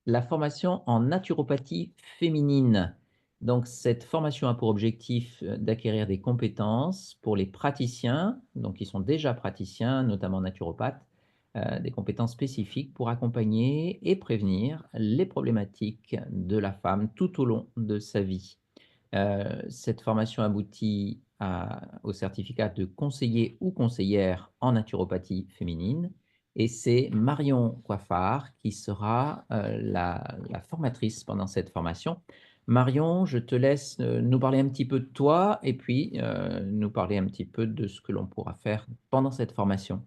La formation en naturopathie féminine. Donc cette formation a pour objectif, d'acquérir des compétences pour les praticiens, donc qui sont déjà praticiens, notamment naturopathes, des compétences spécifiques pour accompagner et prévenir les problématiques de la femme tout au long de sa vie. Cette formation aboutit au certificat de conseiller ou conseillère en naturopathie féminine et c'est Marion Coiffard qui sera, la formatrice pendant cette formation. Marion, je te laisse, nous parler un petit peu de toi et puis, nous parler un petit peu de ce que l'on pourra faire pendant cette formation.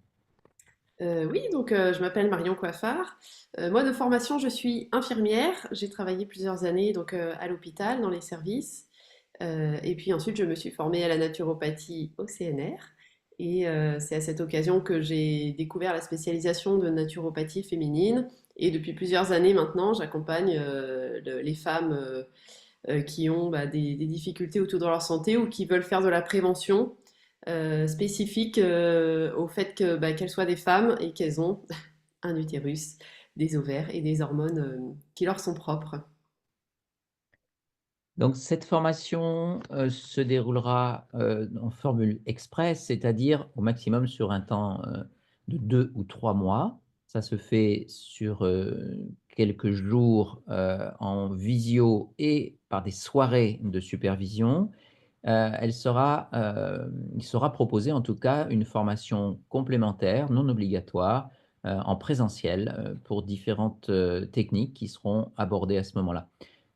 Oui, donc je m'appelle Marion Coiffard. Moi, de formation, je suis infirmière. J'ai travaillé plusieurs années donc à l'hôpital, dans les services. Et puis ensuite, je me suis formée à la naturopathie au CNR. Et c'est à cette occasion que j'ai découvert la spécialisation de naturopathie féminine. Et depuis plusieurs années maintenant, j'accompagne les femmes qui ont des difficultés autour de leur santé ou qui veulent faire de la prévention spécifique au fait que, qu'elles soient des femmes et qu'elles ont un utérus, des ovaires et des hormones qui leur sont propres. Donc cette formation, se déroulera, en formule express, c'est-à-dire au maximum sur un temps, de 2 ou 3 mois. Ça se fait sur, quelques jours, en visio et par des soirées de supervision. Il sera proposé en tout cas une formation complémentaire, non obligatoire, en présentiel, pour différentes, techniques qui seront abordées à ce moment-là.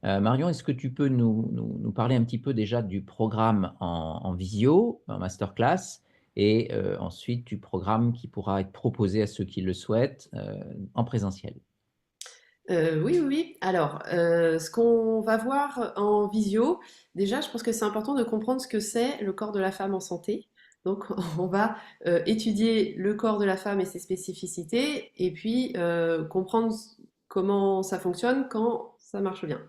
Marion, est-ce que tu peux nous parler un petit peu déjà du programme en visio, en masterclass et ensuite du programme qui pourra être proposé à ceux qui le souhaitent, en présentiel? Oui, oui, oui. Alors, ce qu'on va voir en visio, déjà, je pense que c'est important de comprendre ce que c'est le corps de la femme en santé. Donc, on va étudier le corps de la femme et ses spécificités, et puis comprendre comment ça fonctionne quand ça marche bien.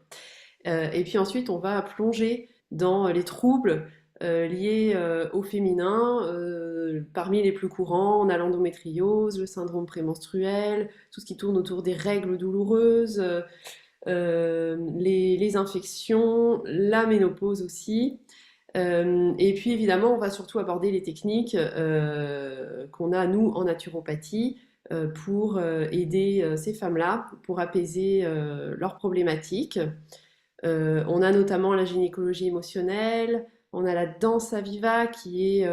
Et puis ensuite, on va plonger dans les troubles liés au féminin, parmi les plus courants, on a l'endométriose, le syndrome prémenstruel, tout ce qui tourne autour des règles douloureuses, les infections, la ménopause aussi. Et puis évidemment, on va surtout aborder les techniques qu'on a, nous, en naturopathie, pour aider ces femmes-là, pour apaiser leurs problématiques. On a notamment la gynécologie émotionnelle, on a la danse à viva qui est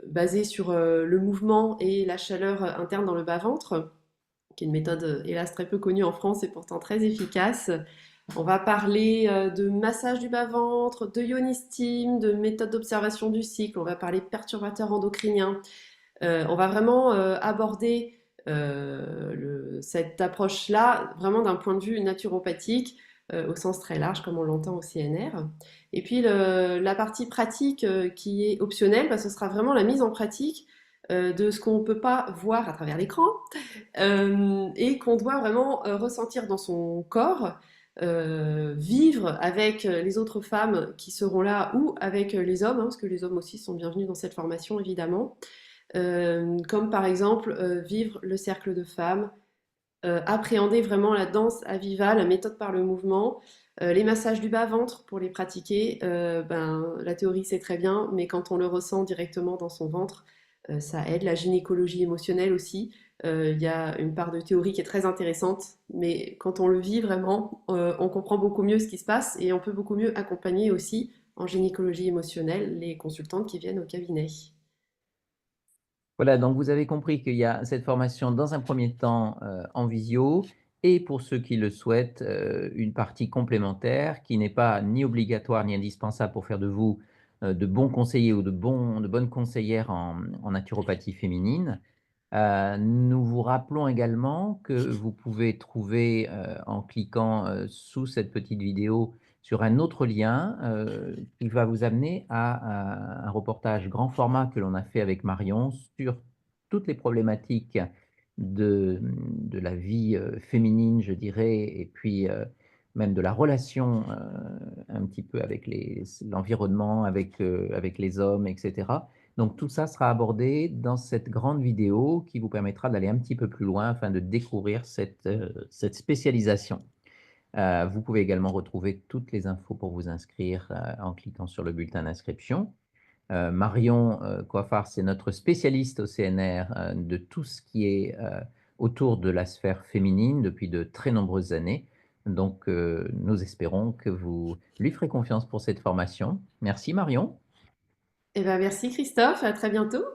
basée sur le mouvement et la chaleur interne dans le bas-ventre, qui est une méthode hélas très peu connue en France et pourtant très efficace. On va parler de massage du bas-ventre, de ionistim, de méthode d'observation du cycle, on va parler de perturbateurs endocriniens. On va vraiment aborder cette approche-là vraiment d'un point de vue naturopathique au sens très large comme on l'entend au CNR. Et puis la partie pratique qui est optionnelle, ce sera vraiment la mise en pratique de ce qu'on ne peut pas voir à travers l'écran et qu'on doit vraiment ressentir dans son corps, vivre avec les autres femmes qui seront là ou avec les hommes, hein, parce que les hommes aussi sont bienvenus dans cette formation évidemment. Comme par exemple vivre le cercle de femmes, appréhender vraiment la danse à viva, la méthode par le mouvement, les massages du bas-ventre pour les pratiquer. La théorie c'est très bien, mais quand on le ressent directement dans son ventre, ça aide. La gynécologie émotionnelle aussi, il y a une part de théorie qui est très intéressante, mais quand on le vit vraiment, on comprend beaucoup mieux ce qui se passe et on peut beaucoup mieux accompagner aussi en gynécologie émotionnelle les consultantes qui viennent au cabinet. Voilà, donc vous avez compris qu'il y a cette formation dans un premier temps, en visio et pour ceux qui le souhaitent, une partie complémentaire qui n'est pas ni obligatoire ni indispensable pour faire de vous, de bons conseillers ou de bonnes conseillères en naturopathie féminine. Nous vous rappelons également que vous pouvez trouver, en cliquant, sous cette petite vidéo sur un autre lien, qui va vous amener à un reportage grand format que l'on a fait avec Marion sur toutes les problématiques de la vie, féminine, je dirais et puis, même de la relation, un petit peu avec l'environnement, avec les hommes et cetera. Donc tout ça sera abordé dans cette grande vidéo qui vous permettra d'aller un petit peu plus loin afin de découvrir cette spécialisation. Vous pouvez également retrouver toutes les infos pour vous inscrire, en cliquant sur le bulletin d'inscription. Marion, Coiffard, c'est notre spécialiste au CNR, de tout ce qui est, autour de la sphère féminine depuis de très nombreuses années. Donc, nous espérons que vous lui ferez confiance pour cette formation. Merci Marion. Eh ben, merci Christophe, à très bientôt.